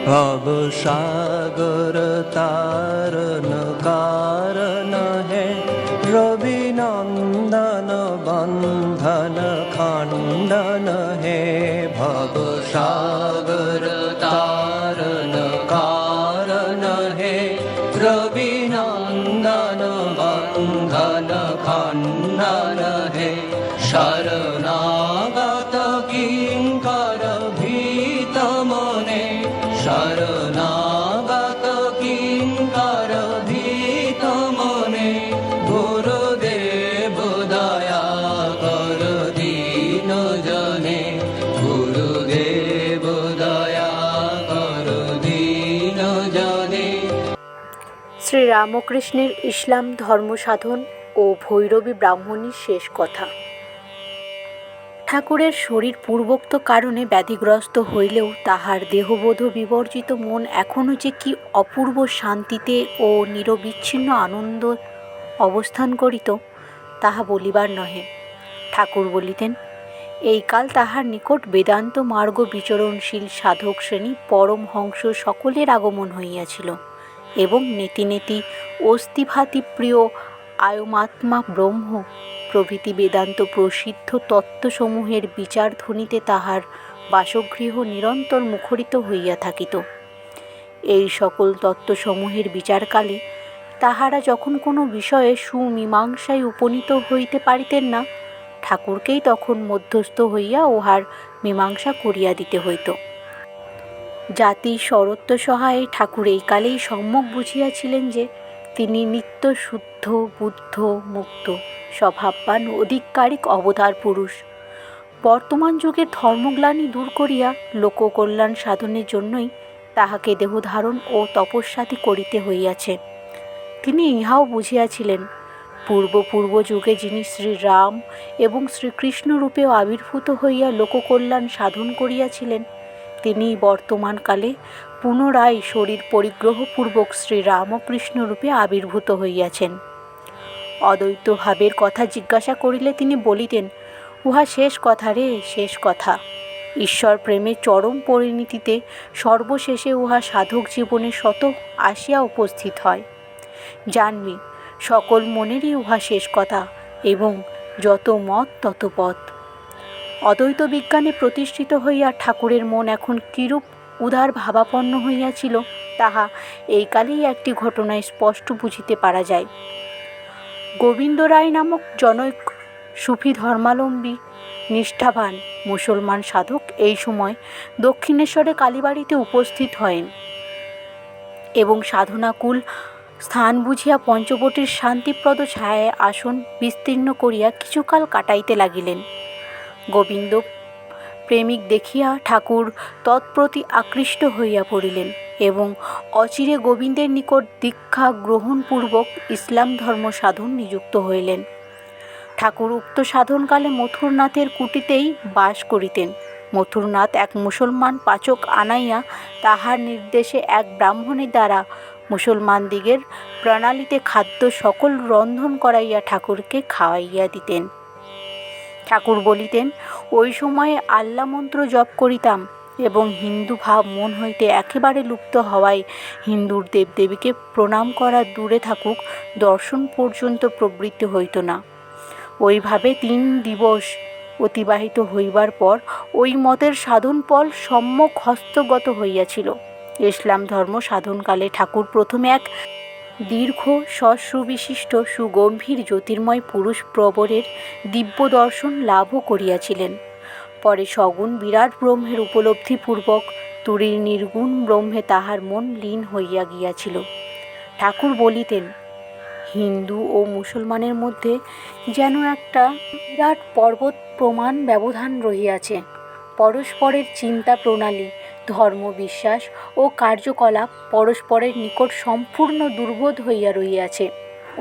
भव सागर तारन कारण है, रवि नंदन बंधन खंडन है। भव सागर तारन कारण है, रवि नंदन बंधन खंडन है। शरणागत किंकर भीत मने, शरणागत किंकर भीत मने। गुरुदेव दया कर दीन जने, गुरुदेव दया कर दीन जने। শ্রী রামকৃষ্ণের ইসলাম ধর্ম সাধন ও ভৈরবী ব্রাহ্মণীর শেষ কথা। ঠাকুরের শরীর পূর্বোক্ত কারণে ব্যাধিগ্রস্ত হইলেও তাহার দেহবোধ বিবর্জিত মন এখনও যে কি অপূর্ব শান্তিতে ও নিরবিচ্ছিন্ন আনন্দ অবস্থান করিত, তাহা বলিবার নহে। ঠাকুর বলিতেন, এই কাল তাহার নিকট বেদান্ত মার্গ বিচরণশীল সাধক শ্রেণী পরমহংস সকলের আগমন হইয়াছিল এবং নেতি নেতি অস্থিভাতি প্রিয় আয়মাত্মা ব্রহ্ম প্রভৃতি বেদান্ত প্রসিদ্ধ তত্ত্বসমূহের বিচারধ্বনিতে তাহার বাসগৃহ নিরন্তর মুখরিত হইয়া থাকিত। এই সকল তত্ত্বসমূহের বিচারকালে তাহারা যখন কোনো বিষয়ে সুমীমাংসায় উপনীত হইতে পারিতেন না, ঠাকুরকেই তখন মধ্যস্থ হইয়া উহার মীমাংসা করিয়া দিতে হইত। জাতি শরত্ব সহায়ে ঠাকুর এই কালেই সম্যক বুঝিয়াছিলেন যে তিনি নিত্য শুদ্ধ বুদ্ধ মুক্ত স্বভাববান অধিকারিক অবতার পুরুষ। বর্তমান যুগের ধর্মগ্লানি দূর করিয়া লোককল্যাণ সাধনের জন্যই তাহাকে দেহধারণ ও তপস্যাদি করিতে হইয়াছে। তিনি ইহাও বুঝিয়াছিলেন, পূর্ব যুগে যিনি শ্রীরাম এবং শ্রীকৃষ্ণ রূপেও আবির্ভূত হইয়া লোককল্যাণ সাধন করিয়াছিলেন, তিনি বর্তমানকালে পুনরায় শরীর পরিগ্রহপূর্বক শ্রীরামকৃষ্ণ রূপে আবির্ভূত হইয়াছেন। অদ্বৈত ভাবের কথা জিজ্ঞাসা করিলে তিনি বলিতেন, উহা শেষ কথা রে, শেষ কথা। ঈশ্বর প্রেমের চরম পরিণতিতে সর্বশেষে উহা সাধক জীবনে শত আসিয়া উপস্থিত হয়। জানবি, সকল মনেরই উহা শেষ কথা এবং যত মত তত পথ। অদ্বৈত বিজ্ঞানে প্রতিষ্ঠিত হইয়া ঠাকুরের মন এখন কিরূপ উদার ভাবাপন্ন হইয়াছিল, তাহা এই কালেই একটি ঘটনায় স্পষ্ট বুঝিতে পারা যায়। গোবিন্দ রায় নামক জনৈক সুফি ধর্মাবলম্বী নিষ্ঠাবান মুসলমান সাধক এই সময় দক্ষিণেশ্বরে কালীবাড়িতে উপস্থিত হয়েন এবং সাধনাকুল স্থান বুঝিয়া পঞ্চবটির শান্তিপ্রদ ছায়ায় আসন বিস্তীর্ণ করিয়া কিছুকাল কাটাইতে লাগিলেন। গোবিন্দ প্রেমিক দেখিয়া ঠাকুর তৎপ্রতি আকৃষ্ট হইয়া পড়িলেন এবং অচিরে গোবিন্দের নিকট দীক্ষা গ্রহণপূর্বক ইসলাম ধর্ম সাধন নিযুক্ত হইলেন। ঠাকুর উক্ত সাধনকালে মথুরনাথের কুটিতেই বাস করিতেন। মথুরনাথ এক মুসলমান পাচক আনাইয়া তাহার নির্দেশে এক ব্রাহ্মণের দ্বারা মুসলমানদিগের প্রণালীতে খাদ্য সকল রন্ধন করাইয়া ঠাকুরকে খাওয়াইয়া দিতেন। ঠাকুর বলিতেন, ওই সময়ে আল্লা মন্ত্র জপ করিতাম এবং হিন্দু ভাব মন হইতে একেবারে লুপ্ত হওয়ায় হিন্দুর দেবদেবীকে প্রণাম করা দূরে থাকুক, দর্শন পর্যন্ত প্রবৃত্তি হইত না। ওইভাবে 3 দিবস অতিবাহিত হইবার পর ওই মতের সাধনফল সম্যক হস্তগত হইয়াছিল। ইসলাম ধর্ম সাধনকালে ঠাকুর প্রথমে এক দীর্ঘ সুবিশিষ্ট সুগম্ভীর জ্যোতির্ময় পুরুষ প্রবরের দিব্য দর্শন লাভও করিয়াছিলেন। পরে সগুণ বিরাট ব্রহ্মের উপলব্ধিপূর্বক তুরীর নির্গুণ ব্রহ্মে তাহার মন লীন হইয়া গিয়াছিল। ঠাকুর বলিতেন, হিন্দু ও মুসলমানের মধ্যে যেন একটা বিরাট পর্বত প্রমাণ ব্যবধান রহিয়াছে। পরস্পরের চিন্তা প্রণালী, ধর্ম বিশ্বাস ও কার্যকলাপ পরস্পরের নিকট সম্পূর্ণ দুর্বোধ হইয়া রহিয়াছে।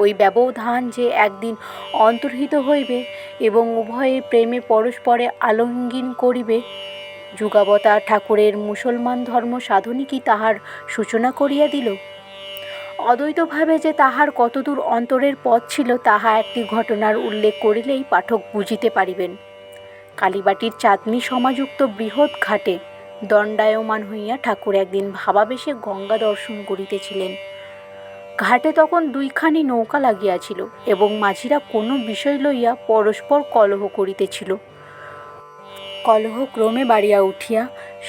ওই ব্যবধান যে একদিন অন্তর্হিত হইবে এবং উভয়ে প্রেমে পরস্পরে আলিঙ্গন করিবে, যুগাবতার ঠাকুরের মুসলমান ধর্ম সাধনই কি তাহার সূচনা করিয়া দিল। অদ্বৈতভাবে যে তাহার কতদূর অন্তরের পথ ছিল, তাহা একটি ঘটনার উল্লেখ করিলেই পাঠক বুঝিতে পারিবেন। কালীবাটির চাঁদনী সমাযুক্ত বৃহৎ ঘাটে দণ্ডায়মান হইয়া ঠাকুর একদিন ভাবাবেশে গঙ্গা দর্শন করিতেছিলেন। ঘাটে তখন দুইখানি নৌকা লাগিয়াছিল এবং মাঝিরা কোনো বিষয় লইয়া পরস্পর কলহ করিতেছিল। কলহ ক্রমে বাড়িয়া উঠিয়া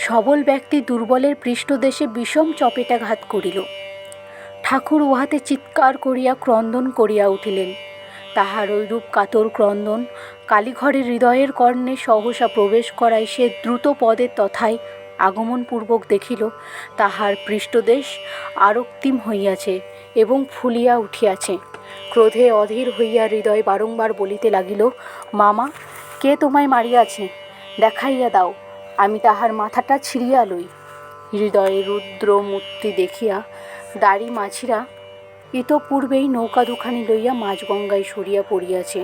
সবল ব্যক্তি দুর্বলের পৃষ্ঠদেশে বিষম চপেটাঘাত করিল। ঠাকুর উহাতে চিৎকার করিয়া ক্রন্দন করিয়া উঠিলেন। তাহার ঐরূপ কাতর ক্রন্দন কালীঘরের হৃদয়ের কর্ণে সহসা প্রবেশ করায় সে দ্রুত পদে তথায় আগমনপূর্বক দেখিল তাহার পৃষ্ঠদেশ আরক্তিম হইয়াছে এবং ফুলিয়া উঠিয়াছে। ক্রোধে অধীর হইয়া হৃদয় বারংবার বলিতে লাগিল, মামা, কে তোমায় মারিয়াছে? দেখাইয়া দাও, আমি তাহার মাথাটা ছিঁড়িয়া লই। হৃদয়ে রুদ্র মূর্তি দেখিয়া দাড়ি মাঝিরা ইতপূর্বেই নৌকা দুখানি লইয়া মাঝগঙ্গায় সরিয়া পড়িয়াছে।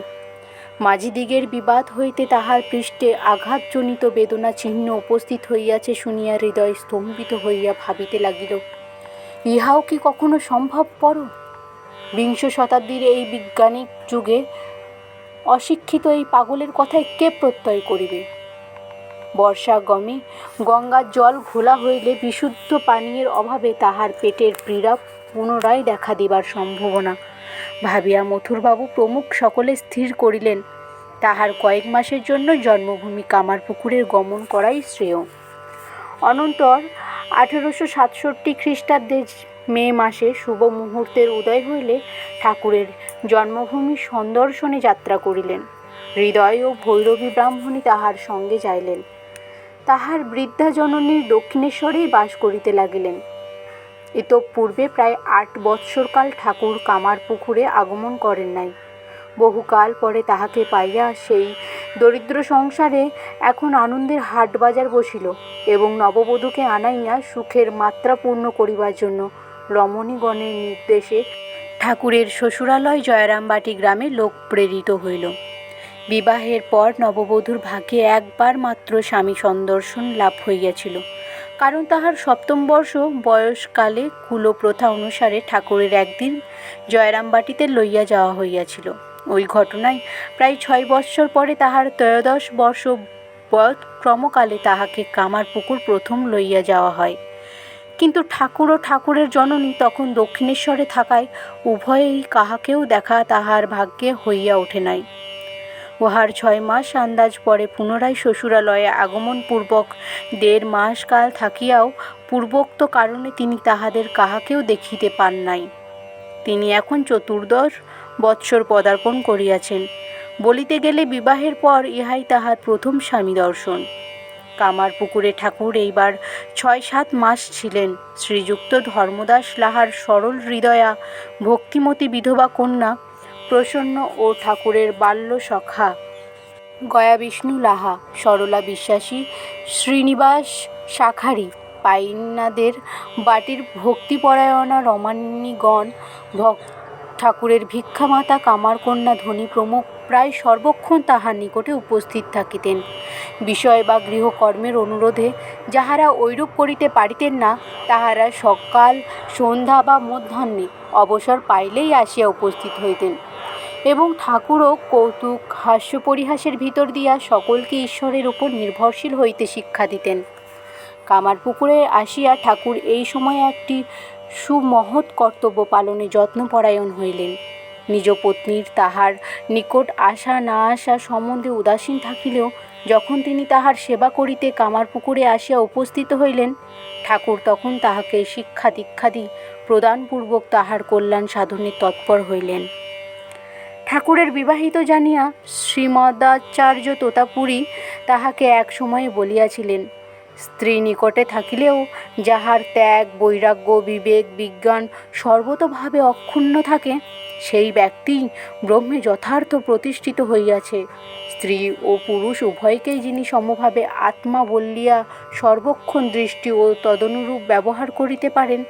মাঝিদিগের বিবাদ হইতে তাহার পৃষ্ঠে আঘাতজনিত বেদনা চিহ্ন উপস্থিত হইয়াছে শুনিয়া হৃদয় স্তম্ভিত হইয়া ভাবিতে লাগিল, ইহাও কি কখনো সম্ভবপর? বিংশ শতাব্দীর এই বিজ্ঞানিক যুগে অশিক্ষিত এই পাগলের কথায় কে প্রত্যয় করিবে? বর্ষাগমে গঙ্গার জল ঘোলা হইলে বিশুদ্ধ পানীয়ের অভাবে তাহার পেটের পীড়া পুনরায় দেখা দিবার সম্ভাবনা ভাবিয়া মথুরবাবু প্রমুখ সকলে স্থির করিলেন তাহার কয়েক মাসের জন্য জন্মভূমি কামারপুকুরের গমন করাই শ্রেয়। অনন্তর 1867 খ্রিস্টাব্দে মে মাসে শুভ মুহূর্তের উদয় হইলে ঠাকুরের জন্মভূমি সন্দর্শনে যাত্রা করিলেন। হৃদয় ও ভৈরবী ব্রাহ্মণী তাহার সঙ্গে যাইলেন। তাহার বৃদ্ধা জননীর দক্ষিণেশ্বরেই বাস করিতে লাগিলেন। ইতঃপূর্বে প্রায় 8 বৎসরকাল ঠাকুর কামারপুকুরে আগমন করেন নাই। বহুকাল পরে তাহাকে পাইয়া সেই দরিদ্র সংসারে এখন আনন্দের হাট বাজার বসিল এবং নববধূকে আনাইয়া সুখের মাত্রা পূর্ণ করিবার জন্য রমণীগণের নির্দেশে ঠাকুরের শ্বশুরালয় জয়রামবাটি গ্রামে লোক প্রেরিত হইল। বিবাহের পর নববধূর ভাগ্যে একবার মাত্র স্বামী সন্দর্শন লাভ হইয়াছিল, কারণ তাহার 7ম বর্ষ বয়সকালে কুলপ্রথা অনুসারে ঠাকুরের একদিন জয়রামবাটিতে লইয়া যাওয়া হইয়াছিল। ওই ঘটনায় প্রায় 6 বৎসর পরে তাহার 13 বর্ষ বয়ঃক্রমকালে তাহাকে কামারপুকুর প্রথম লইয়া যাওয়া হয়। কিন্তু ঠাকুর ও ঠাকুরের জননী তখন দক্ষিণেশ্বরে থাকায় উভয়েই কাহাকেও দেখা তাহার ভাগ্যে হইয়া ওঠে নাই। উহার 6 মাস আন্দাজ পরে পুনরায় শ্বশুরালয়ে আগমনপূর্বক 1.5 মাস কাল থাকিয়াও পূর্বোক্ত কারণে তিনি তাহাদের কাহাকেও দেখিতে পান নাই। তিনি এখন 14 বৎসর পদার্পণ করিয়াছেন। বলিতে গেলে বিবাহের পর ইহাই তাহার প্রথম স্বামী দর্শন। কামারপুকুরে ঠাকুর এইবার 6-7 মাস ছিলেন। শ্রীযুক্ত ধর্মদাস লাহার সরল হৃদয়া ভক্তিমতী বিধবা কন্যা প্রসন্ন ও ঠাকুরের বাল্য সখা গয়া বিষ্ণু লাহা, সরলা বিশ্বাসী, শ্রীনিবাস শাখারি, পাইনাদের বাটির ভক্তিপরায়ণা রমানীগণ, ঠাকুরের ভিক্ষামাতা কামারকন্যা ধনী প্রমুখ প্রায় সর্বক্ষণ তাহার নিকটে উপস্থিত থাকিতেন। বিষয় বা গৃহকর্মের অনুরোধে যাহারা ঐরূপ করিতে পারিতেন না, তাহারা সকাল সন্ধ্যা বা মধ্যাহ্নে অবসর পাইলেই আসিয়া উপস্থিত হইতেন এবং ঠাকুরও কৌতুক হাস্য পরিহাসের ভিতর দিয়া সকলকে ঈশ্বরের উপর নির্ভরশীল হইতে শিক্ষা দিতেন। কামারপুকুরে আসিয়া ঠাকুর এই সময়ে একটি সুমহৎ কর্তব্য পালনে যত্নপরায়ণ হইলেন। নিজ পত্নীর তাহার নিকট আসা না আসা সম্বন্ধে উদাসীন থাকিলেও যখন তিনি তাহার সেবা করিতে কামারপুকুরে আসিয়া উপস্থিত হইলেন, ঠাকুর তখন তাহাকে শিক্ষা দীক্ষাদি প্রদানপূর্বক তাহার কল্যাণ সাধনে তৎপর হইলেন। ঠাকুরের বিবাহিত জানিয়া শ্রীমদাচার্য তোতাপুরী তাহাকে এক সময়ে বলিয়াছিলেন, স্ত্রী নিকটে থাকিলেও যাহার ত্যাগ, বৈরাগ্য, বিবেক, বিজ্ঞান সর্বতোভাবে অক্ষুণ্ণ থাকে, সেই ব্যক্তি ব্রহ্মে যথার্থ প্রতিষ্ঠিত হইয়াছে। স্ত্রী ও পুরুষ উভয়কেই যিনি সমভাবে আত্মা বলিয়া সর্বক্ষণ দৃষ্টি ও তদনুরূপ ব্যবহার করিতে পারেন,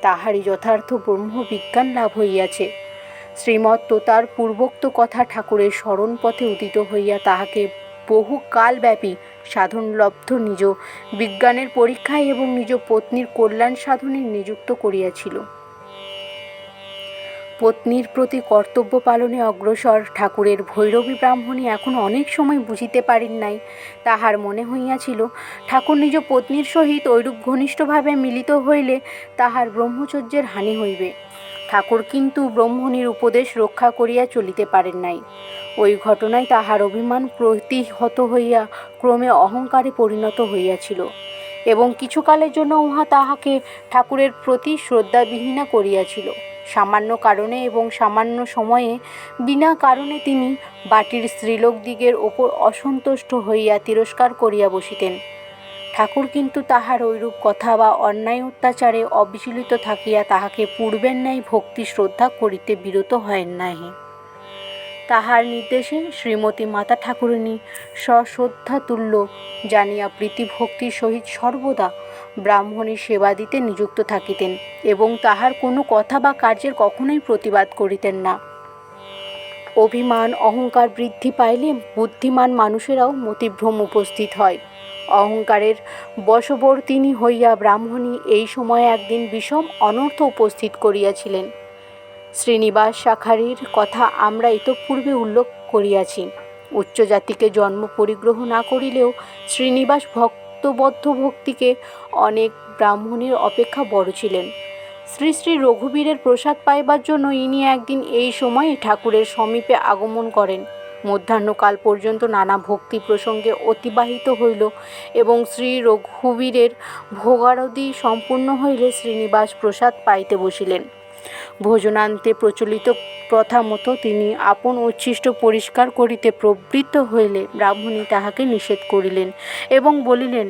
তাহারই যথার্থ ব্রহ্মবিজ্ঞান লাভ হইয়াছে। শ্রীমৎ তোতার পূর্বোক্ত কথা ঠাকুরের স্মরণ পথে উদিত হইয়া তাহাকে বহু কালব্যাপী সাধনলব্ধ নিজ বিজ্ঞানের পরীক্ষায় এবং নিজ পত্নীর কল্যাণ সাধনে নিযুক্ত করিয়াছিল। পত্নীর প্রতি কর্তব্য পালনে অগ্রসর ঠাকুরের ভৈরবী ব্রাহ্মণী এখন অনেক সময় বুঝিতে পারেন নাই। তাহার মনে হইয়াছিল ঠাকুর নিজ পত্নীর সহিত ঐরূপ ঘনিষ্ঠভাবে মিলিত হইলে তাহার ব্রহ্মচর্যের হানি হইবে। ঠাকুর কিন্তু ব্রাহ্মণীর উপদেশ রক্ষা করিয়া চলিতে পারেন নাই। ওই ঘটনায় তাহার অভিমান প্রতিহত হইয়া ক্রমে অহংকারে পরিণত হইয়াছিল এবং কিছুকালের জন্য উহা তাহাকে ঠাকুরের প্রতি শ্রদ্ধাবিহীনা করিয়াছিল। সামান্য কারণে এবং সামান্য সময়ে বিনা কারণে তিনি বাটির স্ত্রীলোকদিগের ওপর অসন্তুষ্ট হইয়া তিরস্কার করিয়া বসিতেন। ঠাকুর কিন্তু তাহার ঐরূপ কথা বা অন্যায় অত্যাচারে অবিচলিত থাকিয়া তাহাকে পূর্বের ন্যায় ভক্তি শ্রদ্ধা করিতে বিরত হয়েন নাহি। তাহার নির্দেশে শ্রীমতী মাতা ঠাকুরানী সশ্রদ্ধাতুল্য জানিয়া প্রীতিভক্তির সহিত সর্বদা ব্রাহ্মণীর সেবা দিতে নিযুক্ত থাকিতেন এবং তাহার কোনো কথা বা কার্যের কখনোই প্রতিবাদ করিতেন না। অভিমান অহংকার বৃদ্ধি পাইলে বুদ্ধিমান মানুষেরাও মতিভ্রম উপস্থিত হয়। অহংকারের বশবর্তিনী হইয়া ব্রাহ্মণী এই সময়ে একদিন বিষম অনর্থ উপস্থিত করিয়াছিলেন। শ্রীনিবাস শাখারির কথা আমরা ইতঃপূর্বে উল্লেখ করিয়াছি। উচ্চ জাতিকে জন্ম পরিগ্রহ না করিলেও শ্রীনিবাস ভক্তবদ্ধ ভক্তিকে অনেক ব্রাহ্মণের অপেক্ষা বড় ছিলেন। শ্রী শ্রী রঘুবীরের প্রসাদ পাইবার জন্য ইনি একদিন এই সময়ে ঠাকুরের সমীপে আগমন করেন। মধ্যাহ্নকাল পর্যন্ত নানা ভক্তি প্রসঙ্গে অতিবাহিত হইল এবং শ্রী রঘুবীরের ভোগারতি সম্পূর্ণ হইলে শ্রীনিবাস প্রসাদ পাইতে বসিলেন। ভোজনান্তে প্রচলিত প্রথা মতো তিনি আপন উচ্ছিষ্ট পরিষ্কার করিতে প্রবৃত্ত হইলে ব্রাহ্মণী তাহাকে নিষেধ করিলেন এবং বলিলেন,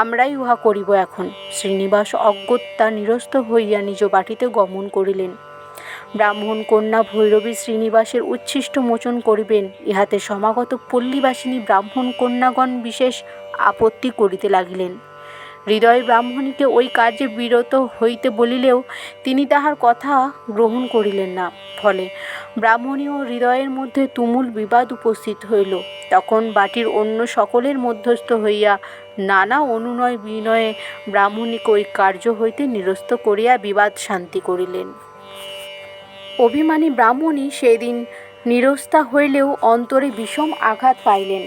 আমরাই উহা করিব এখন। শ্রীনিবাস অগত্যা নিরস্ত হইয়া নিজ বাটিতে গমন করিলেন। ব্রাহ্মণ কন্যা ভৈরবী শ্রীনিবাসের উচ্ছিষ্ট মোচন করিবেন, ইহাতে সমাগত পল্লীবাসিনী ব্রাহ্মণ কন্যাগণ বিশেষ আপত্তি করিতে লাগিলেন। হৃদয় ব্রাহ্মণীকে ওই কার্যে বিরত হইতে বলিলেও তিনি তাহার কথা গ্রহণ করিলেন না। ফলে ব্রাহ্মণী ও হৃদয়ের মধ্যে তুমুল বিবাদ উপস্থিত হইল। তখন বাটির অন্য সকলের মধ্যস্থ হইয়া নানা অনুনয় বিনয়ে ব্রাহ্মণীকে ওই কার্য হইতে নিরস্ত করিয়া বিবাদ শান্তি করিলেন। অভিমানী ব্রাহ্মণী সেদিন নিরস্তা হইলেও অন্তরে বিষম আঘাত পাইলেন।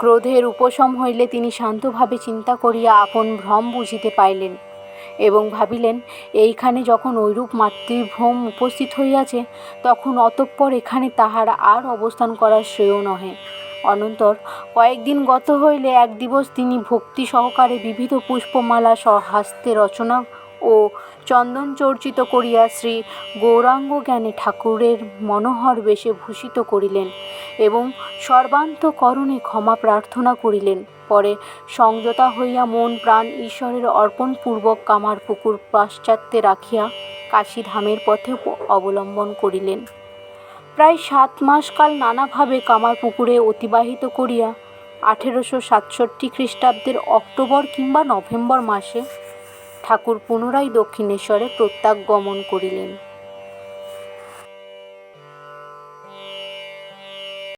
ক্রোধের উপশম হইলে তিনি শান্তভাবে চিন্তা করিয়া আপন ভ্রম বুঝিতে পাইলেন এবং ভাবিলেন, এইখানে যখন ঐরূপ মাতৃভ্রম উপস্থিত হইয়াছে তখন অতঃপর এখানে তাহার আর অবস্থান করা শ্রেয় নহে। অনন্তর কয়েকদিন গত হইলে এক দিবস তিনি ভক্তি সহকারে বিবিধ পুষ্পমালা স্বহস্তে রচনা ও চন্দন চর্চিত করিয়া শ্রী গৌরাঙ্গ জ্ঞানে ঠাকুরের মনোহর বেশে ভূষিত করিলেন এবং সর্বান্তঃকরণে ক্ষমা প্রার্থনা করিলেন। পরে সংযতা হইয়া মন প্রাণ ঈশ্বরের অর্পণপূর্বক কামারপুকুর পাশ্চাত্যে রাখিয়া কাশীধামের পথে অবলম্বন করিলেন। প্রায় 7 মাস কাল নানাভাবে কামারপুকুরে অতিবাহিত করিয়া 1867 খ্রিস্টাব্দের অক্টোবর কিংবা নভেম্বর মাসে ঠাকুর পুনরায় দক্ষিণেশ্বরে প্রত্যাগমন করিলেন।